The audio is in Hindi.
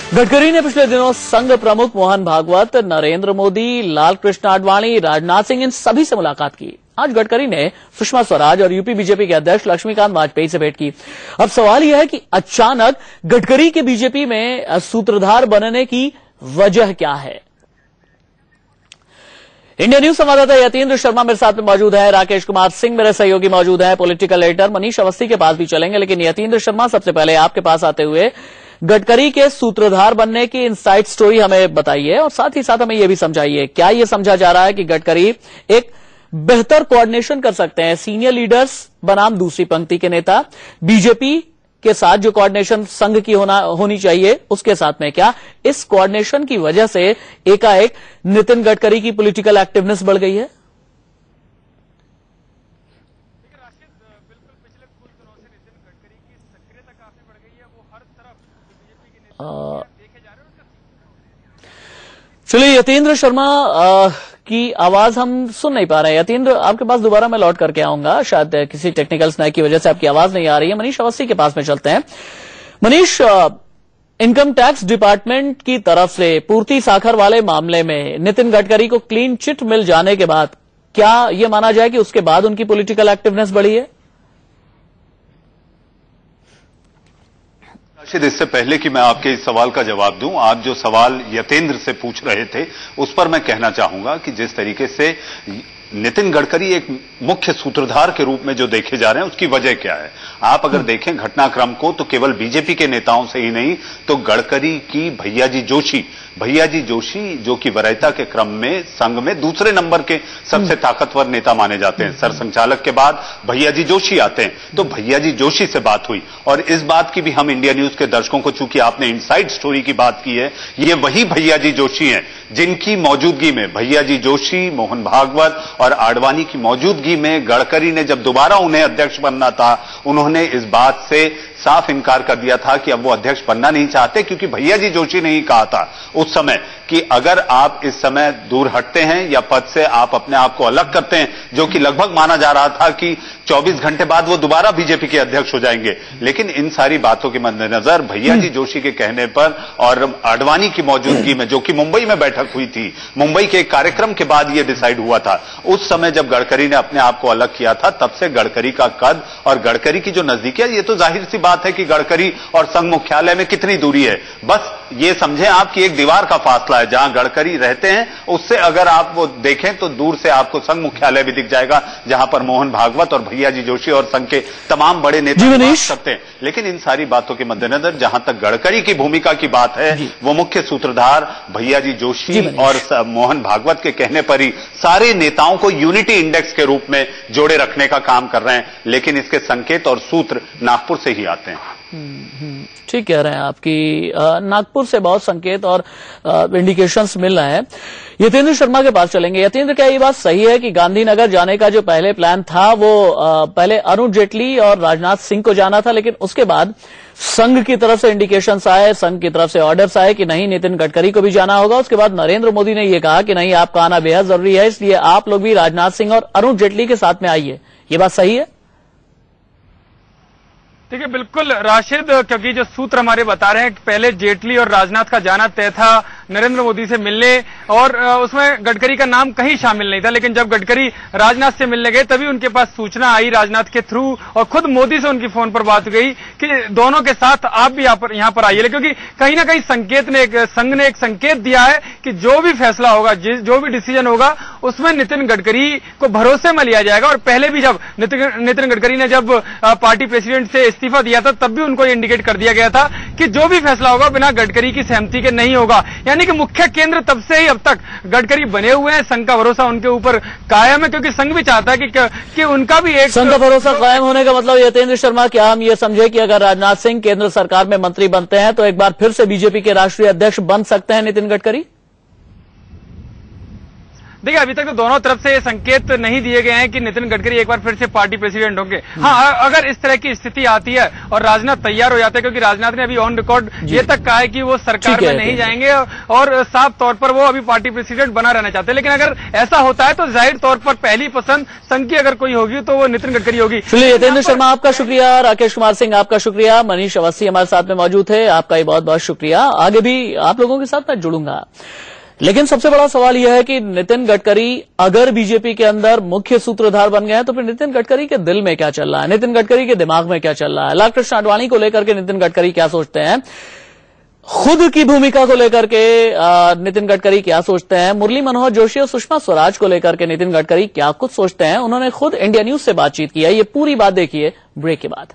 गडकरी ने पिछले दिनों संघ प्रमुख मोहन भागवत, नरेंद्र मोदी, लाल कृष्ण आडवाणी, राजनाथ सिंह इन सभी से मुलाकात की। आज गडकरी ने सुषमा स्वराज और यूपी बीजेपी के अध्यक्ष लक्ष्मीकांत वाजपेयी से भेंट की। अब सवाल यह है कि अचानक गडकरी के बीजेपी में सूत्रधार बनने की वजह क्या है। इंडिया न्यूज संवाददाता यतीन्द्र शर्मा मेरे साथ में मौजूद है, राकेश कुमार सिंह मेरे सहयोगी मौजूद हैं, पॉलिटिकल एडिटर मनीष अवस्थी के पास भी चलेंगे। लेकिन यतीन्द्र शर्मा, सबसे पहले आपके पास आते हुए गडकरी के सूत्रधार बनने की इनसाइड स्टोरी हमें बताइए और साथ ही साथ हमें यह भी समझाइए, क्या यह समझा जा रहा है कि गडकरी एक बेहतर कोऑर्डिनेशन कर सकते हैं सीनियर लीडर्स बनाम दूसरी पंक्ति के नेता, बीजेपी के साथ जो कोऑर्डिनेशन संघ की होनी चाहिए उसके साथ में, क्या इस कोऑर्डिनेशन की वजह से एकाएक नितिन गडकरी की पॉलिटिकल एक्टिवनेस बढ़ गई है? चलिए, यतीन्द्र शर्मा की आवाज हम सुन नहीं पा रहे हैं। यतीन्द्र, आपके पास दोबारा मैं लौट करके आऊंगा, शायद किसी टेक्निकल स्नैक की वजह से आपकी आवाज नहीं आ रही है। मनीष अवस्थी के पास में चलते हैं। मनीष, इनकम टैक्स डिपार्टमेंट की तरफ से पूर्ति साखर वाले मामले में नितिन गडकरी को क्लीन चिट मिल जाने के बाद क्या यह माना जाए कि उसके बाद उनकी पॉलिटिकल एक्टिवनेस बढ़ी है? इससे पहले कि मैं आपके इस सवाल का जवाब दूं, आप जो सवाल यतेंद्र से पूछ रहे थे उस पर मैं कहना चाहूंगा कि जिस तरीके से नितिन गडकरी एक मुख्य सूत्रधार के रूप में जो देखे जा रहे हैं उसकी वजह क्या है। आप अगर देखें घटनाक्रम को तो केवल बीजेपी के नेताओं से ही नहीं, तो गडकरी की भैया जी जोशी जो कि वरीयता के क्रम में संघ में दूसरे नंबर के सबसे ताकतवर नेता माने जाते हैं। सरसंघचालक के बाद भैया जी जोशी आते हैं, तो भैया जी जोशी से बात हुई। और इस बात की भी हम इंडिया न्यूज के दर्शकों को, चूंकि आपने इनसाइड स्टोरी की बात की है, ये वही भैया जी जोशी हैं जिनकी मौजूदगी में भैया जी जोशी, मोहन भागवत और आडवाणी की मौजूदगी में गडकरी ने जब दोबारा उन्हें अध्यक्ष बनना था, उन्होंने इस बात से साफ इनकार कर दिया था कि अब वो अध्यक्ष बनना नहीं चाहते, क्योंकि भैया जी जोशी ने ही कहा था उस समय कि अगर आप इस समय दूर हटते हैं या पद से आप अपने आप को अलग करते हैं, जो कि लगभग माना जा रहा था कि 24 घंटे बाद वो दोबारा बीजेपी के अध्यक्ष हो जाएंगे। लेकिन इन सारी बातों के मद्देनजर भैया जी जोशी के कहने पर और आडवाणी की मौजूदगी में, जो कि मुंबई में बैठक हुई थी, मुंबई के कार्यक्रम के बाद यह डिसाइड हुआ था, उस समय जब गडकरी ने अपने आप को अलग किया था, तब से गडकरी का कद और गडकरी की जो नजदीकियां, ये तो जाहिर सी बात है कि गडकरी और संघ मुख्यालय में कितनी दूरी है। बस ये समझें आप कि एक दीवार का फासला है। जहां गडकरी रहते हैं उससे अगर आप वो देखें तो दूर से आपको संघ मुख्यालय भी दिख जाएगा, जहां पर मोहन भागवत और भैया जी जोशी और संघ के तमाम बड़े नेता निवास करते हैं। लेकिन इन सारी बातों के मद्देनजर जहां तक गडकरी की भूमिका की बात है, वो मुख्य सूत्रधार भैया जी जोशी और मोहन भागवत के कहने पर ही सारे नेताओं को यूनिटी इंडेक्स के रूप में जोड़े रखने का काम कर रहे हैं। लेकिन इसके संकेत और सूत्र नागपुर से ही आते हैं। ठीक कह रहे हैं आपकी, नागपुर से बहुत संकेत और इंडिकेशंस मिल रहे हैं। यतीन्द्र शर्मा के पास चलेंगे। यतीन्द्र, क्या ये बात सही है कि गांधीनगर जाने का जो पहले प्लान था वो पहले अरुण जेटली और राजनाथ सिंह को जाना था, लेकिन उसके बाद संघ की तरफ से इंडिकेशंस आए, संघ की तरफ से ऑर्डर्स आए कि नहीं, नितिन गडकरी को भी जाना होगा। उसके बाद नरेंद्र मोदी ने यह कहा कि नहीं, आपका आना बेहद जरूरी है, इसलिए आप लोग भी राजनाथ सिंह और अरुण जेटली के साथ में आइए। ये बात सही है? देखिए, बिल्कुल राशिद, क्योंकि जो सूत्र हमारे बता रहे हैं कि पहले जेटली और राजनाथ का जाना तय था नरेंद्र मोदी से मिलने, और उसमें गडकरी का नाम कहीं शामिल नहीं था। लेकिन जब गडकरी राजनाथ से मिलने गए तभी उनके पास सूचना आई राजनाथ के थ्रू, और खुद मोदी से उनकी फोन पर बात गई कि दोनों के साथ आप भी यहाँ पर आइए। क्योंकि कहीं ना कहीं संघ ने एक संकेत दिया है कि जो भी फैसला होगा, जो भी डिसीजन होगा, उसमें नितिन गडकरी को भरोसे में लिया जाएगा। और पहले भी जब नितिन गडकरी ने जब पार्टी प्रेसिडेंट से इस्तीफा दिया था, तब भी उनको इंडिकेट कर दिया गया था कि जो भी फैसला होगा बिना गडकरी की सहमति के नहीं होगा। यानी कि मुख्य केंद्र तब से ही अब तक गडकरी बने हुए हैं। संघ का भरोसा उनके ऊपर कायम है, क्योंकि संघ भी चाहता है कि उनका भी एक संघ का भरोसा कायम होने का मतलब, यतीन्द्र शर्मा, क्या हम ये समझे कि अगर राजनाथ सिंह केंद्र सरकार में मंत्री बनते हैं तो एक बार फिर से बीजेपी के राष्ट्रीय अध्यक्ष बन सकते हैं नितिन गडकरी? देखिए अभी तक तो दोनों तरफ से ये संकेत नहीं दिए गए हैं कि नितिन गडकरी एक बार फिर से पार्टी प्रेसिडेंट होंगे। हाँ, अगर इस तरह की स्थिति आती है और राजनाथ तैयार हो जाते हैं, क्योंकि राजनाथ ने अभी ऑन रिकॉर्ड ये तक कहा है कि वो सरकार में नहीं जाएंगे और साफ तौर पर वो अभी पार्टी प्रेसिडेंट बना रहना चाहते हैं। लेकिन अगर ऐसा होता है तो जाहिर तौर पर पहली पसंद संघ की अगर कोई होगी तो वो नितिन गडकरी होगी। चलिए, यतेंद्र शर्मा आपका शुक्रिया, राकेश कुमार सिंह आपका शुक्रिया, मनीष अवस्थी हमारे साथ में मौजूद थे, आपका ही बहुत बहुत शुक्रिया। आगे भी आप लोगों के साथ मैं जुड़ूंगा। लेकिन सबसे बड़ा सवाल यह है कि नितिन गडकरी अगर बीजेपी के अंदर मुख्य सूत्रधार बन गए हैं तो फिर नितिन गडकरी के दिल में क्या चल रहा है, नितिन गडकरी के दिमाग में क्या चल रहा है, लाल कृष्ण आडवाणी को लेकर के नितिन गडकरी क्या सोचते हैं, खुद की भूमिका को लेकर के नितिन गडकरी क्या सोचते हैं, मुरली मनोहर जोशी और सुषमा स्वराज को लेकर के नितिन गडकरी क्या कुछ सोचते हैं, उन्होंने खुद इंडिया न्यूज से बातचीत की है। ये पूरी बात देखिए ब्रेक के बाद।